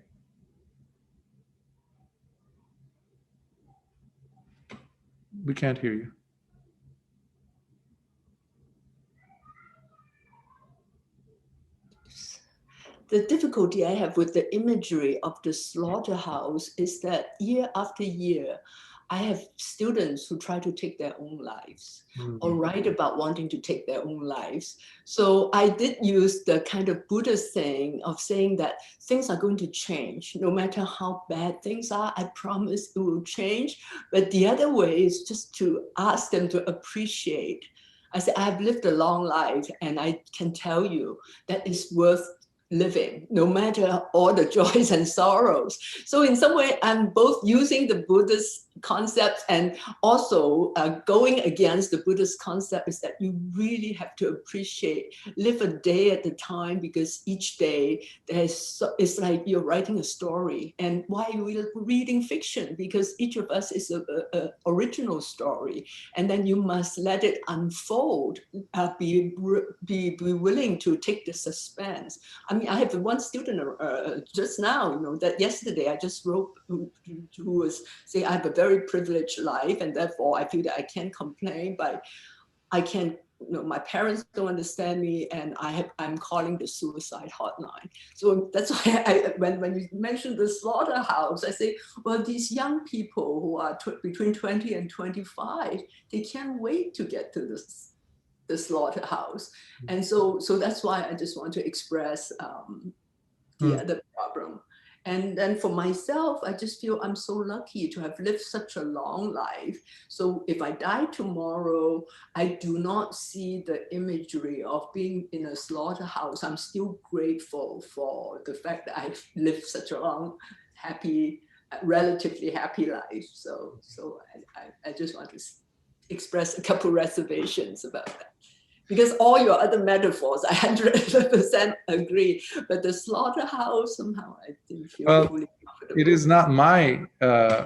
We can't hear you. The difficulty I have with the imagery of the slaughterhouse is that year after year, I have students who try to take their own lives or write about wanting to take their own lives. So I did use the kind of Buddhist thing of saying that things are going to change. No matter how bad things are, I promise it will change. But the other way is just to ask them to appreciate. I said, I've lived a long life and I can tell you that it's worth living, no matter all the joys and sorrows. So in some way, I'm both using the Buddhist concept and also going against the Buddhist concept is that you really have to appreciate, live a day at a time, because each day it's like you're writing a story. And why are we reading fiction? Because each of us is an original story. And then you must let it unfold, be willing to take the suspense. I mean, I have one student just now, that yesterday I just wrote, who was saying, I have a very privileged life and therefore I feel that I can't complain, but I can't, my parents don't understand me and I'm calling the suicide hotline. So that's why when you mentioned the slaughterhouse, I say, well, these young people who are between 20 and 25, they can't wait to get to the slaughterhouse. And so that's why I just want to express the problem. And then for myself, I just feel I'm so lucky to have lived such a long life. So if I die tomorrow, I do not see the imagery of being in a slaughterhouse. I'm still grateful for the fact that I've lived such a long, relatively happy life. So I just want to express a couple reservations about that. Because all your other metaphors, I 100% agree. But the slaughterhouse, somehow I didn't feel fully comfortable. It is not my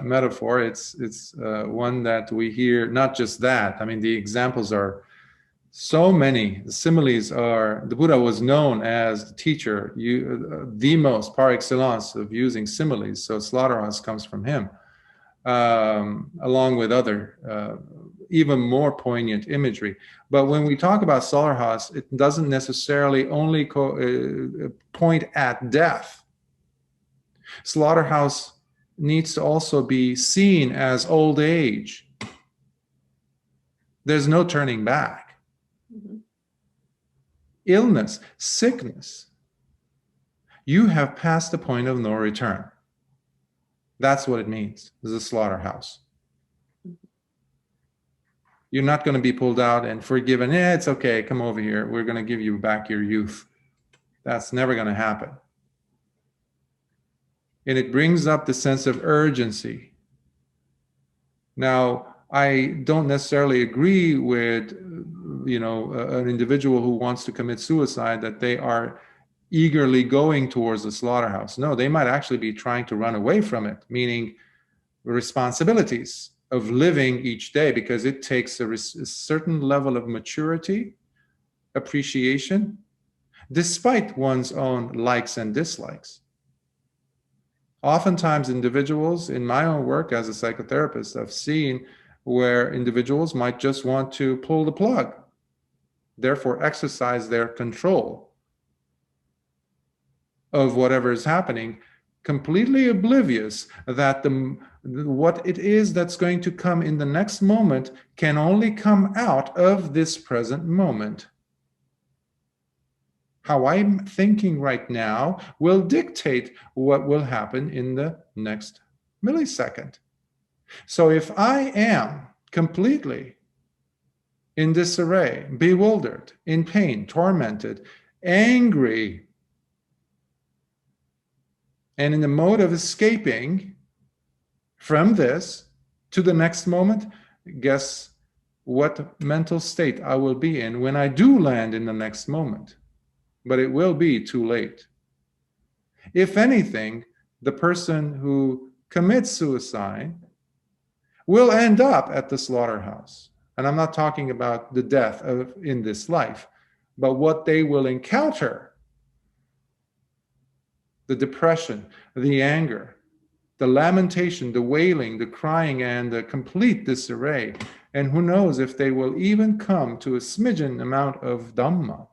metaphor. It's one that we hear, not just that. I mean, the examples are so many. The similes are, the Buddha was known as the teacher, the most par excellence of using similes. So slaughterhouse comes from him, along with other even more poignant imagery. But when we talk about slaughterhouse, it doesn't necessarily only point at death. Slaughterhouse needs to also be seen as old age. There's no turning back. Mm-hmm. Illness, sickness. You have passed the point of no return. That's what it means, is a slaughterhouse. You're not going to be pulled out and forgiven. It's okay, come over here. We're going to give you back your youth. That's never going to happen. And it brings up the sense of urgency. Now, I don't necessarily agree with, an individual who wants to commit suicide, that they are eagerly going towards the slaughterhouse. No, they might actually be trying to run away from it, meaning responsibilities of living each day, because it takes a certain level of maturity, appreciation, despite one's own likes and dislikes. Oftentimes individuals, in my own work as a psychotherapist, I've seen where individuals might just want to pull the plug, therefore exercise their control. of whatever is happening, completely oblivious that what it is that's going to come in the next moment can only come out of this present moment. How I'm thinking right now will dictate what will happen in the next millisecond. So if I am completely in disarray, bewildered, in pain, tormented, angry, and in the mode of escaping from this to the next moment, guess what mental state I will be in when I do land in the next moment. But it will be too late. If anything, the person who commits suicide will end up at the slaughterhouse. And I'm not talking about the death in this life, but what they will encounter: the depression, the anger, the lamentation, the wailing, the crying, and the complete disarray. And who knows if they will even come to a smidgen amount of Dhamma.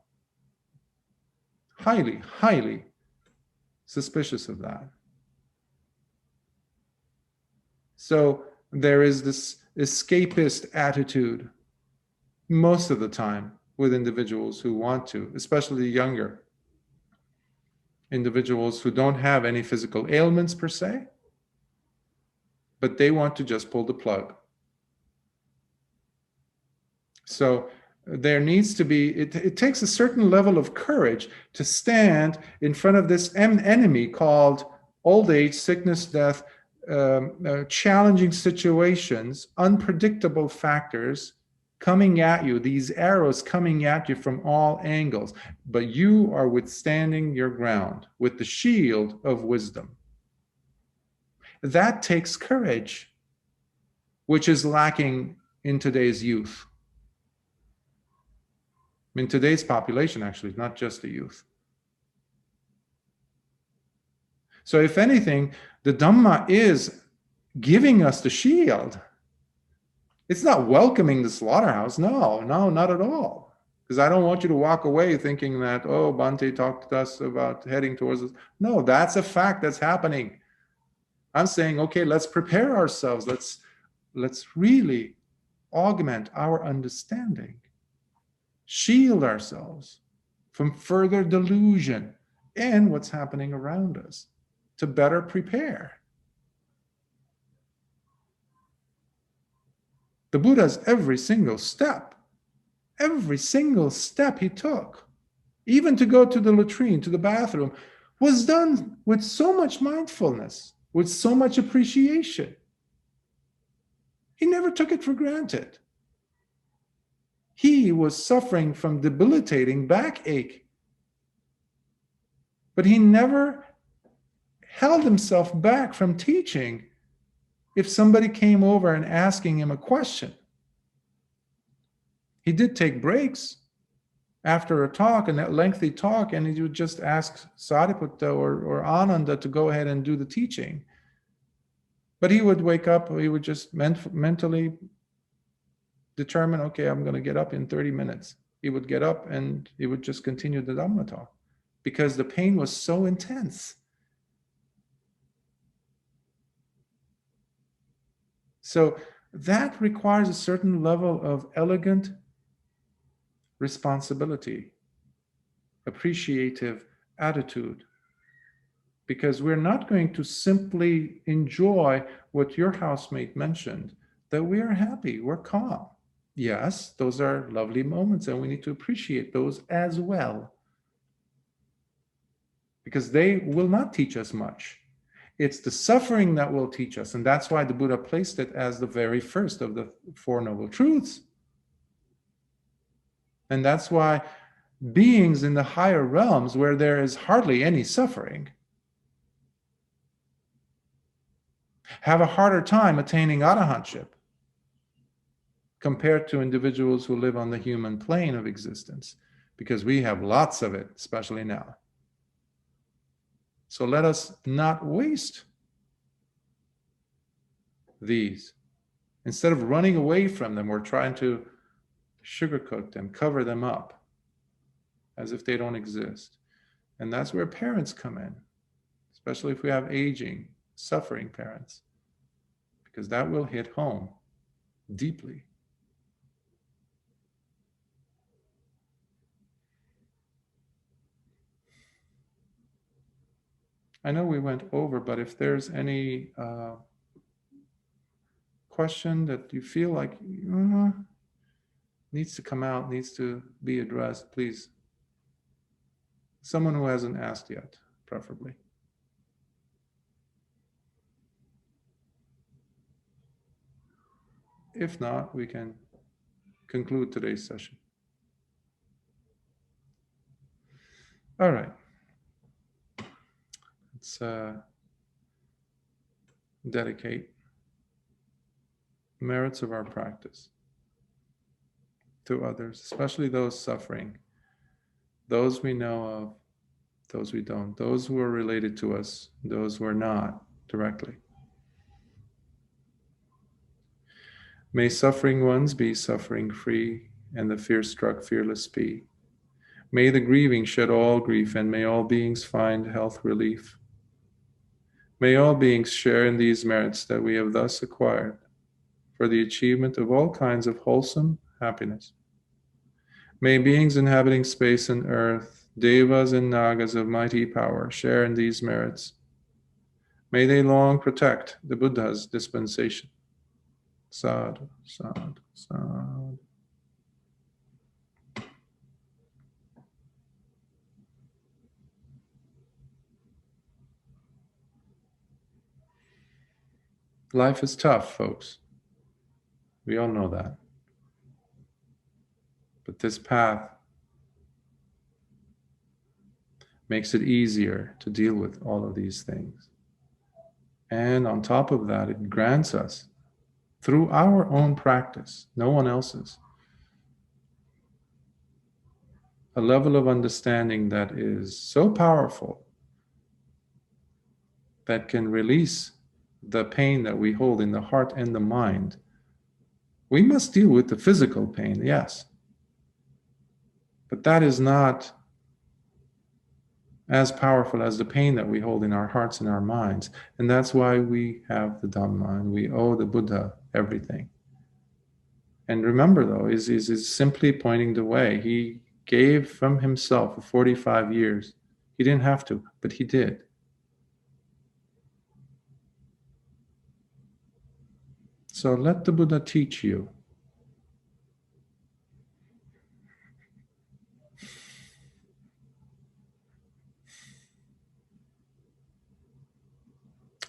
Highly, highly suspicious of that. So there is this escapist attitude most of the time with individuals who want to, especially younger individuals who don't have any physical ailments per se, but they want to just pull the plug. So there needs to be, it takes a certain level of courage to stand in front of this enemy called old age, sickness, death, challenging situations, unpredictable factors coming at you, these arrows coming at you from all angles, but you are withstanding your ground with the shield of wisdom. That takes courage, which is lacking in today's youth. In today's population, actually, not just the youth. So if anything, the Dhamma is giving us the shield. It's not welcoming the slaughterhouse. No, not at all. Because I don't want you to walk away thinking that, oh, Bhante talked to us about heading towards this. No, that's a fact that's happening. I'm saying, okay, let's prepare ourselves. Let's really augment our understanding. Shield ourselves from further delusion and what's happening around us to better prepare. The Buddha's every single step he took, even to go to the latrine, to the bathroom, was done with so much mindfulness, with so much appreciation. He never took it for granted. He was suffering from debilitating backache, but he never held himself back from teaching if somebody came over and asking him a question. He did take breaks after a talk, and that lengthy talk, and he would just ask Sariputta or Ananda to go ahead and do the teaching. But he would wake up, he would just mentally determine, okay, I'm going to get up in 30 minutes. He would get up and he would just continue the Dhamma talk because the pain was so intense. So that requires a certain level of elegant responsibility, appreciative attitude, because we're not going to simply enjoy what your housemate mentioned, that we are happy, we're calm. Yes, those are lovely moments, and we need to appreciate those as well, because they will not teach us much. It's the suffering that will teach us, and that's why the Buddha placed it as the very first of the Four Noble Truths. And that's why beings in the higher realms, where there is hardly any suffering, have a harder time attaining arahantship compared to individuals who live on the human plane of existence, because we have lots of it, especially now. So let us not waste these. Instead of running away from them, we're trying to sugarcoat them, cover them up, as if they don't exist. And that's where parents come in, especially if we have aging, suffering parents, because that will hit home deeply. I know we went over, but if there's any question that you feel like needs to come out, needs to be addressed, please. Someone who hasn't asked yet, preferably. If not, we can conclude today's session. All right. Let's dedicate merits of our practice to others, especially those suffering, those we know of, those we don't, those who are related to us, those who are not directly. May suffering ones be suffering free, and the fear-struck fearless be. May the grieving shed all grief, and may all beings find health relief. May all beings share in these merits that we have thus acquired for the achievement of all kinds of wholesome happiness. May beings inhabiting space and earth, devas and nagas of mighty power, share in these merits. May they long protect the Buddha's dispensation. Sadhu, sadhu, sadhu. Life is tough, folks. We all know that. But this path makes it easier to deal with all of these things. And on top of that, it grants us, through our own practice, no one else's, a level of understanding that is so powerful that can release the pain that we hold in the heart and the mind. We must deal with the physical pain, yes. But that is not as powerful as the pain that we hold in our hearts and our minds. And that's why we have the Dhamma and we owe the Buddha everything. And remember though, is simply pointing the way. He gave from himself for 45 years. He didn't have to, but he did. So let the Buddha teach you.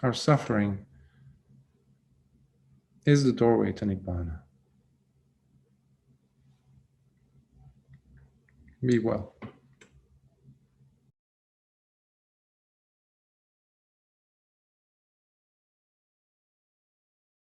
Our suffering is the doorway to Nibbāna. Be well.